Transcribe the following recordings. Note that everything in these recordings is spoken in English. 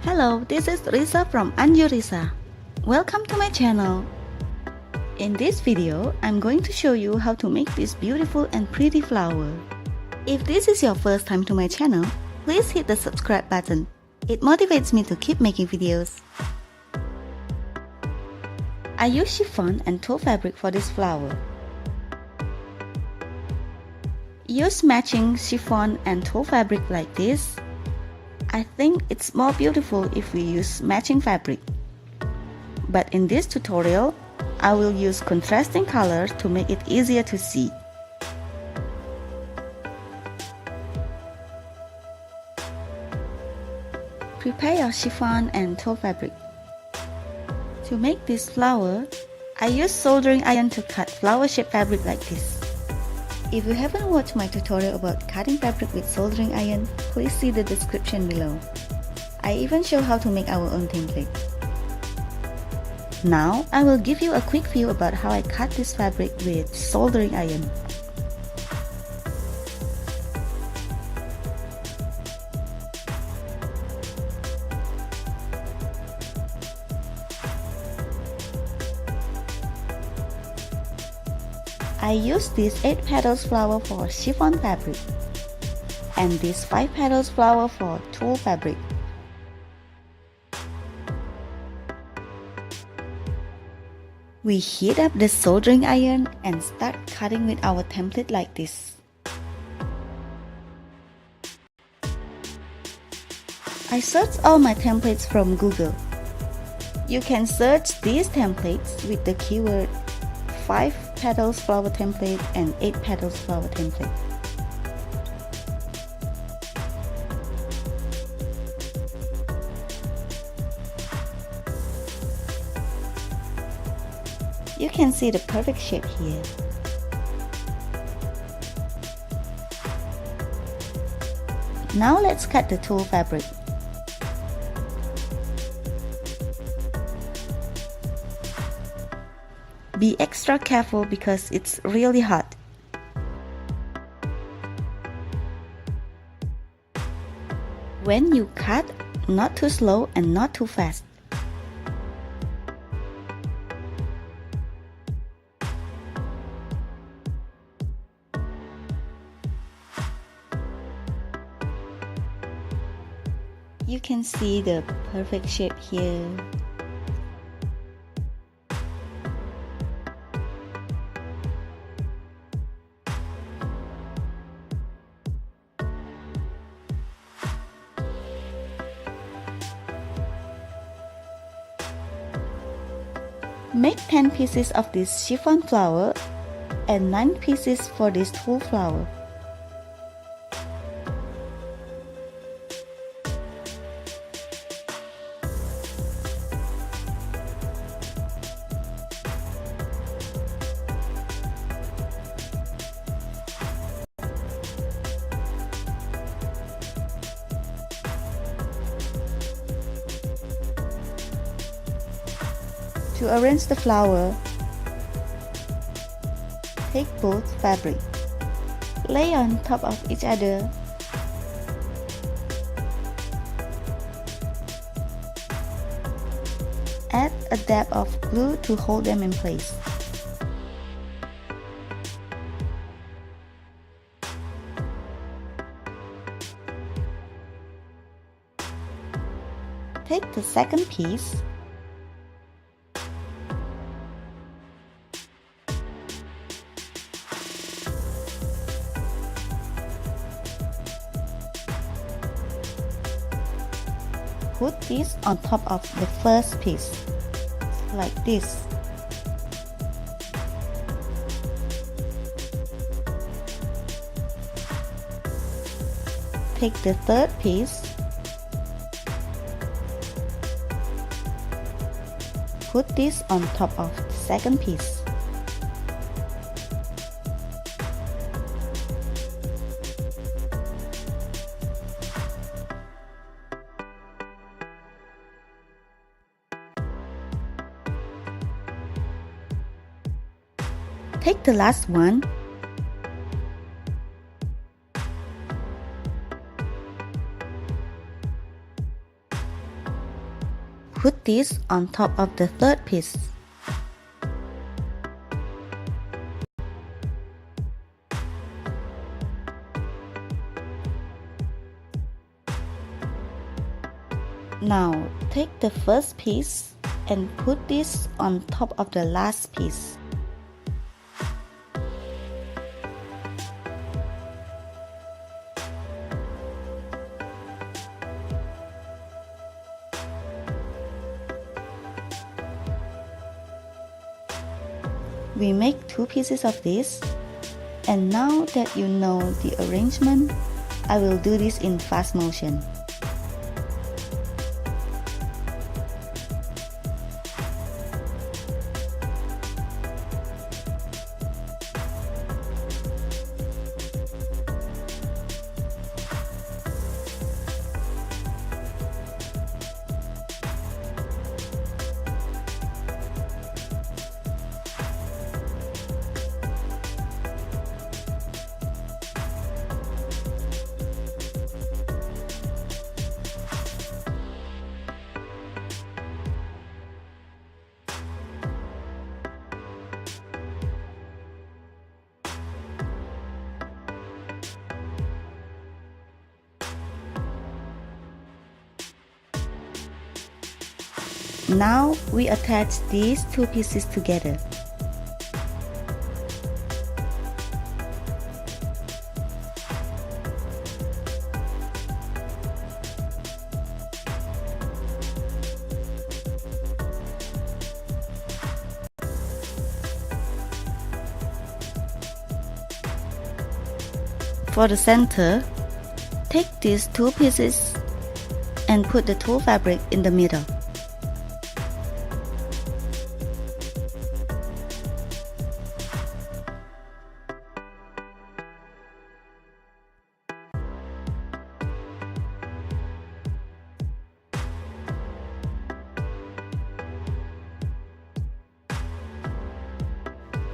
Hello, this is Risa from Anjurisa. Welcome to my channel. In this video, I'm going to show you how to make this beautiful and pretty flower. If this is your first time to my channel, please hit the subscribe button. It motivates me to keep making videos. I use chiffon and tulle fabric for this flower. Use matching chiffon and tulle fabric like this. I think it's more beautiful if we use matching fabric. But in this tutorial, I will use contrasting colors to make it easier to see. Prepare your chiffon and tulle fabric. To make this flower, I use soldering iron to cut flower-shaped fabric like this. If you haven't watched my tutorial about cutting fabric with soldering iron, please see the description below. I even show how to make our own template. Now, I will give you a quick view about how I cut this fabric with soldering iron. I use this 8 petals flower for chiffon fabric and this 5 petals flower for tulle fabric. We heat up the soldering iron and start cutting with our template like this. I searched all my templates from Google. You can search these templates with the keyword 5 petals flower template and 8 petals flower template. You can see the perfect shape here. Now let's cut the tulle fabric. Be extra careful because it's really hot. When you cut, not too slow and not too fast. You can see the perfect shape here. Make 10 pieces of this chiffon flower and 9 pieces for this tulle flower. To arrange the flower, take both fabric, lay on top of each other, add a dab of glue to hold them in place. Take the second piece, put this on top of the first piece, like this. Take the third piece, put this on top of the second piece. Take the last one, put this on top of the third piece. Now take the first piece and put this on top of the last piece. We make 2 pieces of this, and now that you know the arrangement, I will do this in fast motion. Now we attach these 2 pieces together. For the center, take these 2 pieces and put the tulle fabric in the middle.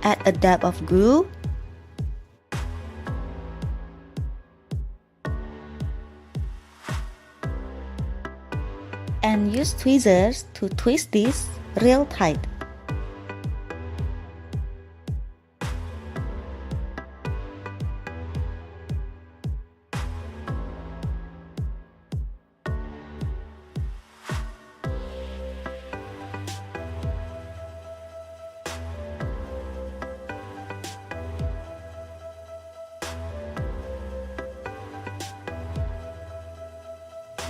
Add a dab of glue and use tweezers to twist this real tight.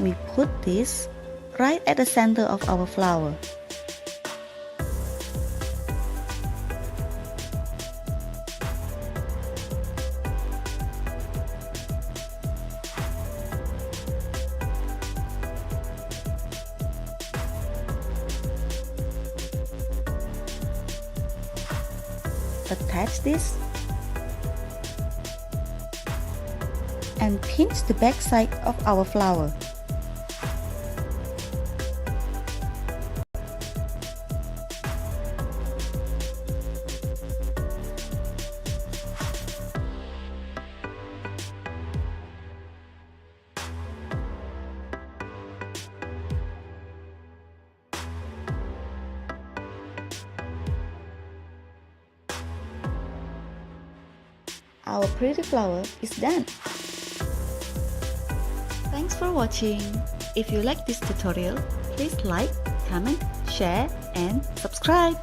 We put this right at the center of our flower. Attach this and pinch the back side of our flower. Our pretty flower is done. Thanks for watching. If you like this tutorial, please like, comment, share and subscribe.